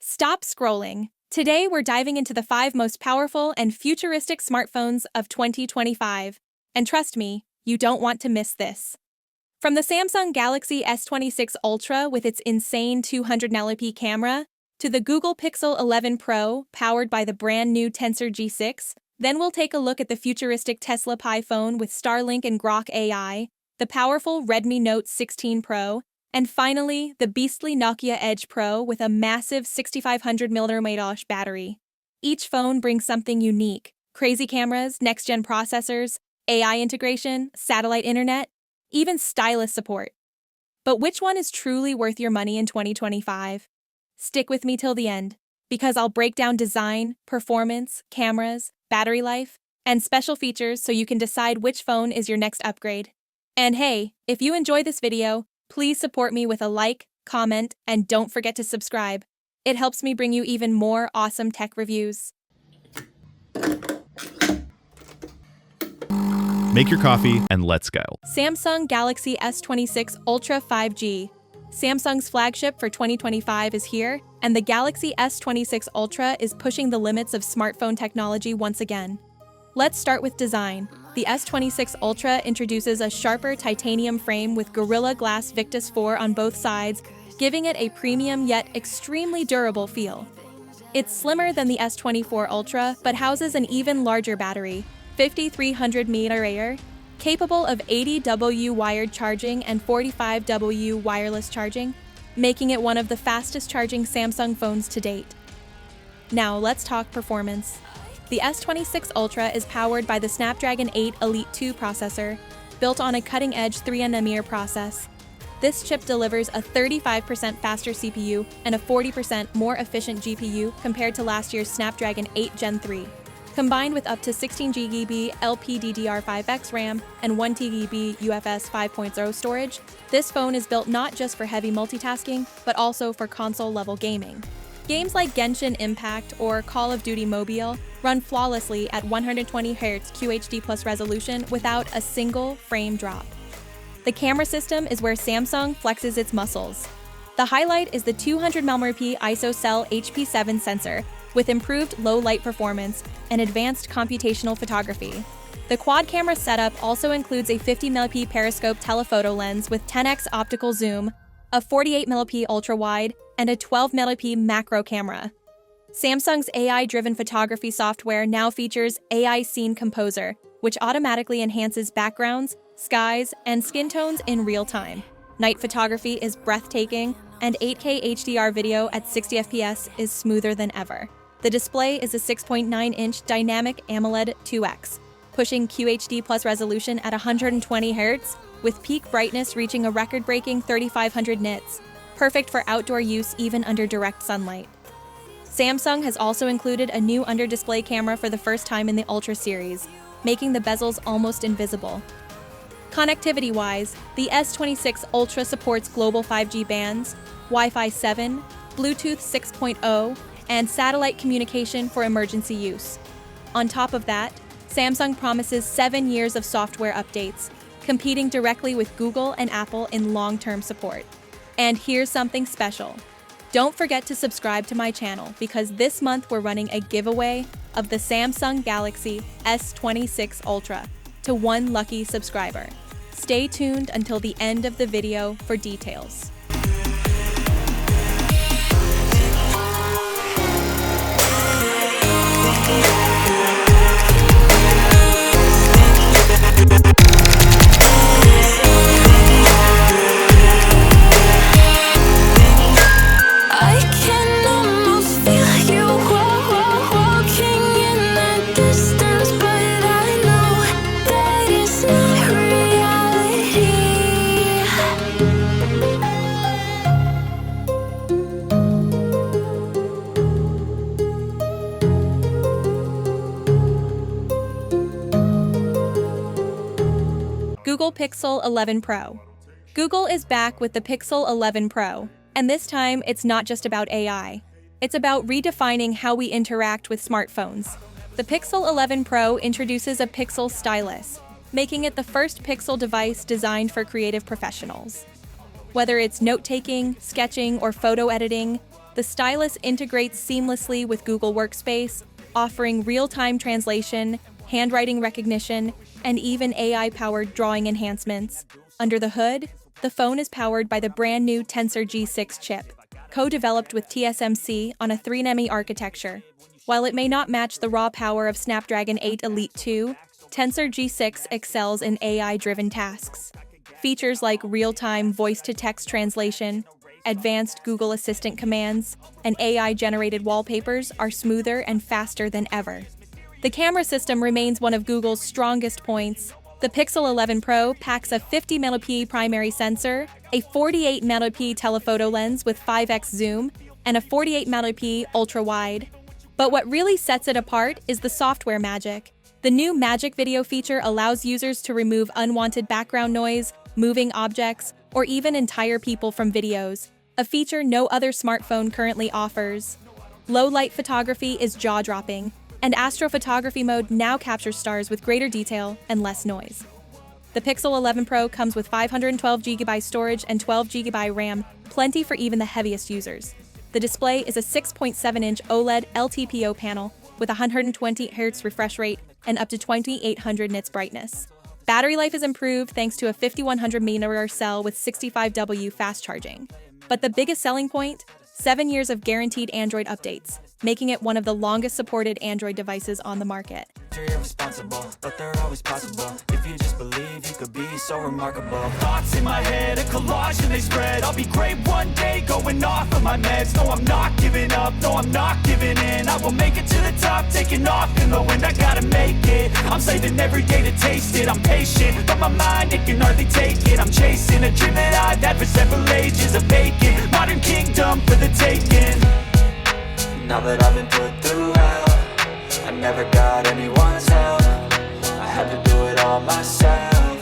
Stop scrolling. Today we're diving into the 5 most powerful and futuristic smartphones of 2025. And trust me, you don't want to miss this. From the Samsung Galaxy S26 Ultra with its insane 200 megapixel camera, to the Google Pixel 11 Pro powered by the brand new Tensor G6, then we'll take a look at the futuristic Tesla Pi phone with Starlink and Grok AI, the powerful Redmi Note 16 Pro, and finally, the beastly Nokia Edge Pro with a massive 6500 mAh battery. Each phone brings something unique: crazy cameras, next-gen processors, AI integration, satellite internet, even Stylus support. But which one is truly worth your money in 2025? Stick with me till the end, because I'll break down design, performance, cameras, battery life, and special features so you can decide which phone is your next upgrade. And hey, if you enjoy this video, please support me with a like, comment, and don't forget to subscribe. It helps me bring you even more awesome tech reviews. Make your coffee and let's go. Samsung Galaxy S26 Ultra 5G. Samsung's flagship for 2025 is here, and the Galaxy S26 Ultra is pushing the limits of smartphone technology once again. Let's start with design. The S26 Ultra introduces a sharper titanium frame with Gorilla Glass Victus 4 on both sides, giving it a premium yet extremely durable feel. It's slimmer than the S24 Ultra, but houses an even larger battery, 5300 mAh, capable of 80W wired charging and 45W wireless charging, making it one of the fastest charging Samsung phones to date. Now let's talk performance. The S26 Ultra is powered by the Snapdragon 8 Elite 2 processor, built on a cutting-edge 3nm process. This chip delivers a 35% faster CPU and a 40% more efficient GPU compared to last year's Snapdragon 8 Gen 3. Combined with up to 16GB LPDDR5X RAM and 1TB UFS 5.0 storage, this phone is built not just for heavy multitasking, but also for console-level gaming. Games like Genshin Impact or Call of Duty Mobile run flawlessly at 120Hz QHD+ resolution without a single frame drop. The camera system is where Samsung flexes its muscles. The highlight is the 200mm ISO-cell HP7 sensor with improved low-light performance and advanced computational photography. The quad-camera setup also includes a 50mm periscope telephoto lens with 10x optical zoom, a 48mm ultra-wide, and a 12MP macro camera. Samsung's AI-driven photography software now features AI Scene Composer, which automatically enhances backgrounds, skies, and skin tones in real time. Night photography is breathtaking, and 8K HDR video at 60fps is smoother than ever. The display is a 6.9-inch dynamic AMOLED 2X, pushing QHD+ resolution at 120Hz, with peak brightness reaching a record-breaking 3500 nits, perfect for outdoor use even under direct sunlight. Samsung has also included a new under-display camera for the first time in the Ultra series, making the bezels almost invisible. Connectivity-wise, the S26 Ultra supports global 5G bands, Wi-Fi 7, Bluetooth 6.0, and satellite communication for emergency use. On top of that, Samsung promises 7 years of software updates, competing directly with Google and Apple in long-term support. And here's something special. Don't forget to subscribe to my channel because this month we're running a giveaway of the Samsung Galaxy S26 Ultra to one lucky subscriber. Stay tuned until the end of the video for details. Google Pixel 11 Pro. Google is back with the Pixel 11 Pro, and this time it's not just about AI. It's about redefining how we interact with smartphones. The Pixel 11 Pro introduces a Pixel Stylus, making it the first Pixel device designed for creative professionals. Whether it's note-taking, sketching, or photo editing, The Stylus integrates seamlessly with Google Workspace, offering real-time translation, handwriting recognition, and even AI-powered drawing enhancements. Under the hood, the phone is powered by the brand new Tensor G6 chip, co-developed with TSMC on a 3nm architecture. While it may not match the raw power of Snapdragon 8 Elite 2, Tensor G6 excels in AI-driven tasks. Features like real-time voice-to-text translation, advanced Google Assistant commands, and AI-generated wallpapers are smoother and faster than ever. The camera system remains one of Google's strongest points. The Pixel 11 Pro packs a 50MP primary sensor, a 48MP telephoto lens with 5x zoom, and a 48MP ultra-wide. But what really sets it apart is the software magic. The new Magic Video feature allows users to remove unwanted background noise, moving objects, or even entire people from videos, a feature no other smartphone currently offers. Low-light photography is jaw-dropping, and astrophotography mode now captures stars with greater detail and less noise. The Pixel 11 Pro comes with 512GB storage and 12GB RAM, plenty for even the heaviest users. The display is a 6.7-inch OLED LTPO panel with 120Hz refresh rate and up to 2800 nits brightness. Battery life is improved thanks to a 5100 mAh cell with 65W fast charging. But the biggest selling point? 7 years of guaranteed Android updates, making it one of the longest supported Android devices on the market. You're irresponsible, but they're always possible. If you just believe, you could be so remarkable. Thoughts in my head, a collage and they spread. I'll be great one day, going off of my meds. No, I'm not giving up, no, I'm not giving in. I will make it to the top, taking off in the wind. I gotta make it, I'm saving every day to taste it. I'm patient, but my mind, it can hardly take it. I'm chasing a dream that I've had for several ages. A vacant, modern kingdom for the taking. Now that I've been put through hell, I never got anyone's help. I had to do it all myself.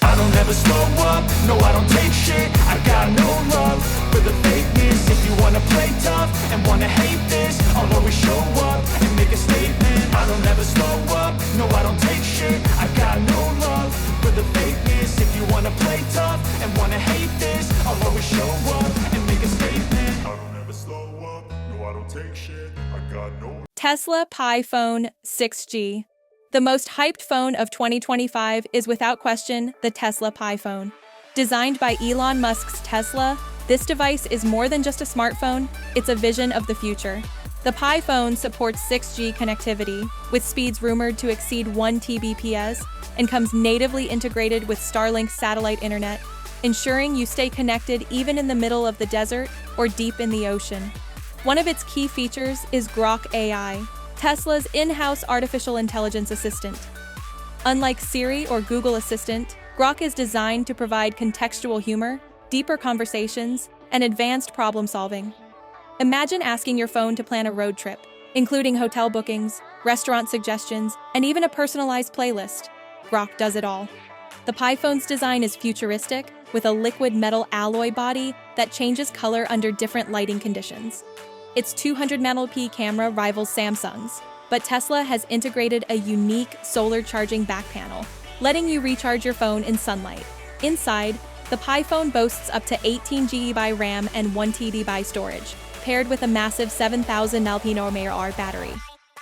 I don't ever slow up, no I don't take shit. I got no love for the fakeness. If you wanna play tough and wanna hate this, I'll always show up and make a statement. I don't ever slow up, no I don't take shit. I got no love for the fakeness. If you wanna play tough and wanna hate this, I'll always show up and make a statement. I don't ever slow up, no I don't take shit. I got no. Tesla Pi Phone 6G. The most hyped phone of 2025 is without question the Tesla Pi Phone. Designed by Elon Musk's Tesla, this device is more than just a smartphone, it's a vision of the future. The Pi Phone supports 6G connectivity, with speeds rumored to exceed 1 Tbps, and comes natively integrated with Starlink satellite internet, ensuring you stay connected even in the middle of the desert or deep in the ocean. One of its key features is Grok AI, Tesla's in-house artificial intelligence assistant. Unlike Siri or Google Assistant, Grok is designed to provide contextual humor, deeper conversations, and advanced problem-solving. Imagine asking your phone to plan a road trip, including hotel bookings, restaurant suggestions, and even a personalized playlist. Grok does it all. The Pi Phone's design is futuristic, with a liquid metal alloy body that changes color under different lighting conditions. Its 200MP camera rivals Samsung's, but Tesla has integrated a unique solar charging back panel, letting you recharge your phone in sunlight. Inside, the Pi Phone boasts up to 18GB RAM and 1TB storage, paired with a massive 7000 mAh battery.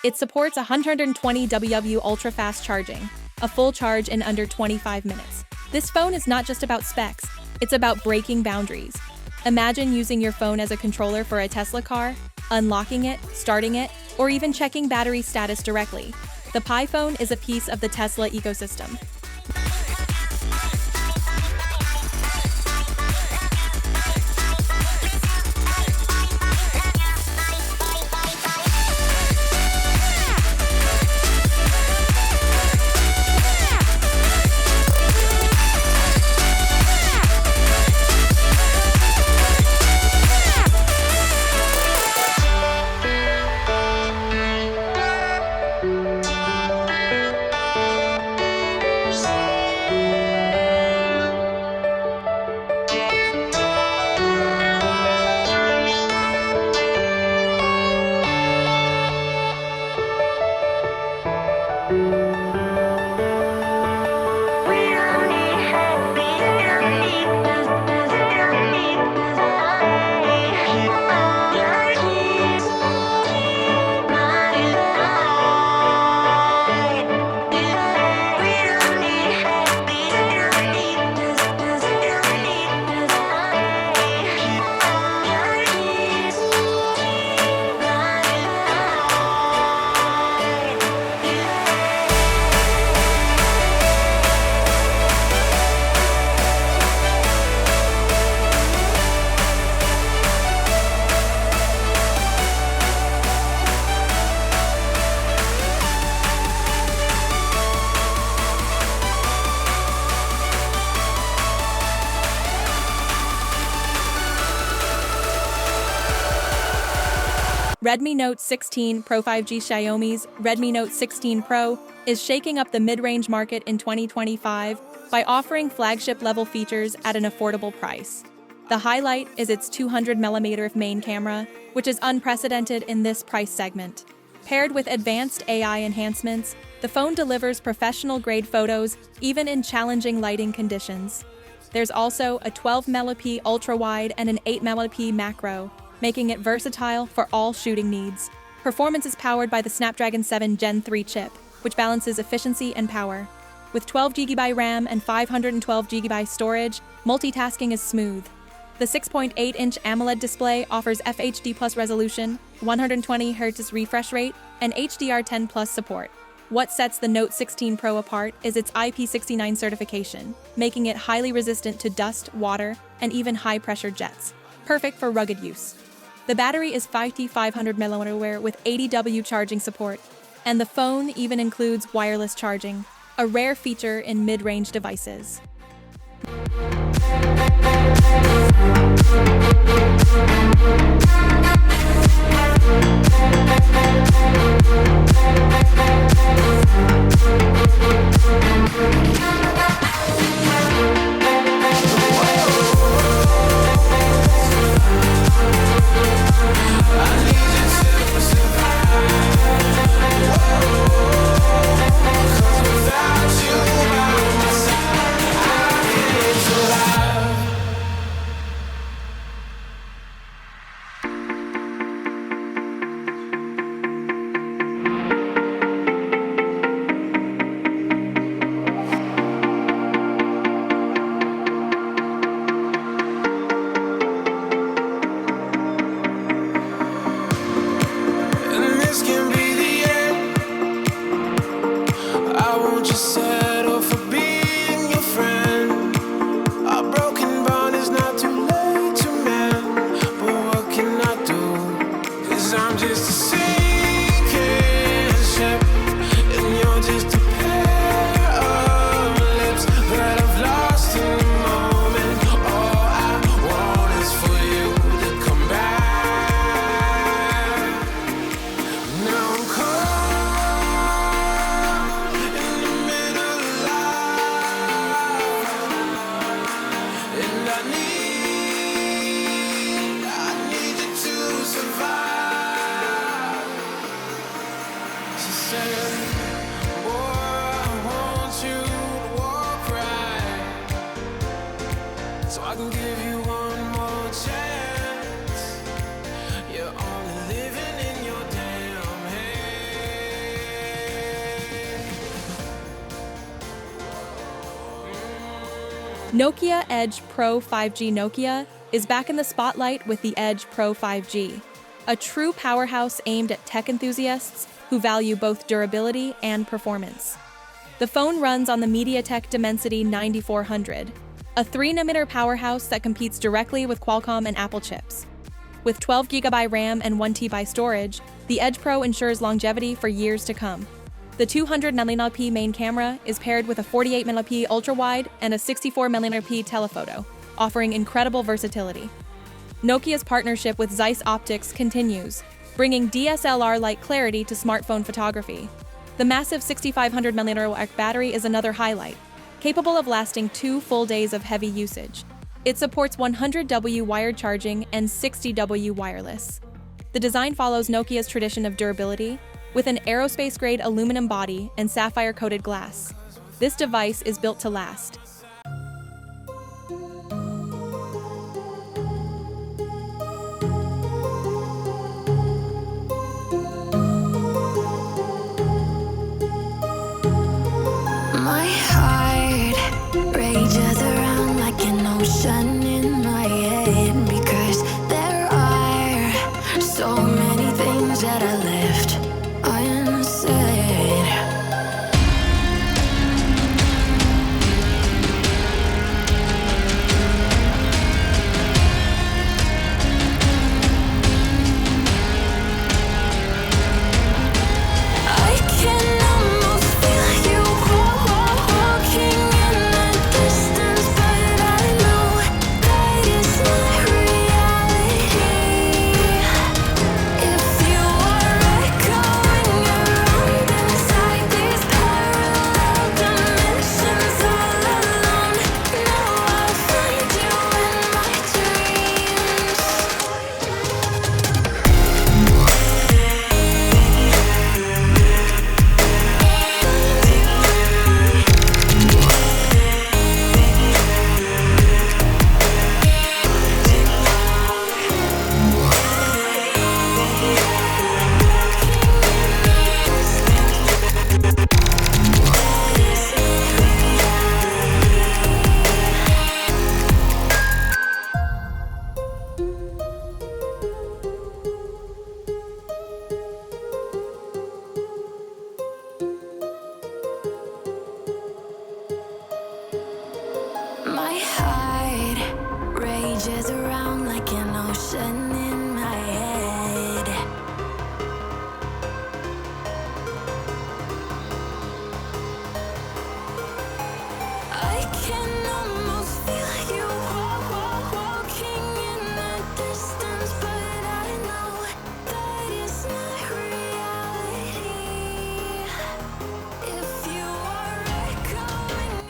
It supports 120W ultra-fast charging, a full charge in under 25 minutes. This phone is not just about specs, it's about breaking boundaries. Imagine using your phone as a controller for a Tesla car, unlocking it, starting it, or even checking battery status directly. The Pi Phone is a piece of the Tesla ecosystem. Redmi Note 16 Pro 5G. Xiaomi's Redmi Note 16 Pro is shaking up the mid-range market in 2025 by offering flagship-level features at an affordable price. The highlight is its 200mm main camera, which is unprecedented in this price segment. Paired with advanced AI enhancements, the phone delivers professional-grade photos even in challenging lighting conditions. There's also a 12MP ultra-wide and an 8MP macro, making it versatile for all shooting needs. Performance is powered by the Snapdragon 7 Gen 3 chip, which balances efficiency and power. With 12GB RAM and 512GB storage, multitasking is smooth. The 6.8-inch AMOLED display offers FHD+ resolution, 120Hz refresh rate, and HDR10+ support. What sets the Note 16 Pro apart is its IP69 certification, making it highly resistant to dust, water, and even high-pressure jets, perfect for rugged use. The battery is 5500 mAh with 80W charging support, and the phone even includes wireless charging, a rare feature in mid-range devices. So I can give you one more chance. You're only living in your damn head. Nokia Edge Pro 5G. Nokia is back in the spotlight with the Edge Pro 5G, a true powerhouse aimed at tech enthusiasts who value both durability and performance. The phone runs on the MediaTek Dimensity 9400, a 3nm powerhouse that competes directly with Qualcomm and Apple chips. With 12GB RAM and 1TB storage, the Edge Pro ensures longevity for years to come. The 200mm main camera is paired with a 48mm ultra-wide and a 64mm telephoto, offering incredible versatility. Nokia's partnership with Zeiss Optics continues, bringing DSLR-like clarity to smartphone photography. The massive 6500mAh battery is another highlight, capable of lasting 2 full days of heavy usage. It supports 100W wired charging and 60W wireless. The design follows Nokia's tradition of durability, with an aerospace-grade aluminum body and sapphire-coated glass. This device is built to last. My heart rages around like an ocean in my head, because there are so many things that I left unsaid. I can almost feel you walking in the distance, but I know that it's not reality. If you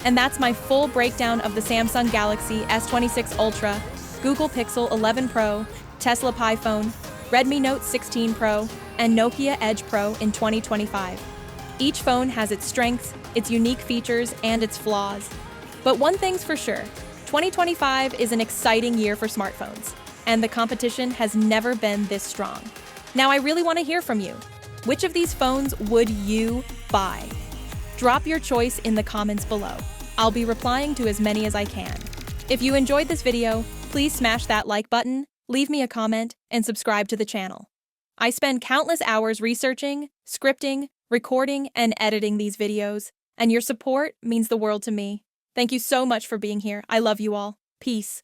And that's my full breakdown of the Samsung Galaxy S26 Ultra, Google Pixel 11 Pro, Tesla Pi phone, Redmi Note 16 Pro, and Nokia Edge Pro in 2025. Each phone has its strengths, its unique features, and its flaws. But one thing's for sure, 2025 is an exciting year for smartphones, and the competition has never been this strong. Now I really want to hear from you. Which of these phones would you buy? Drop your choice in the comments below. I'll be replying to as many as I can. If you enjoyed this video, please smash that like button, leave me a comment, and subscribe to the channel. I spend countless hours researching, scripting, recording, and editing these videos, and your support means the world to me. Thank you so much for being here. I love you all. Peace.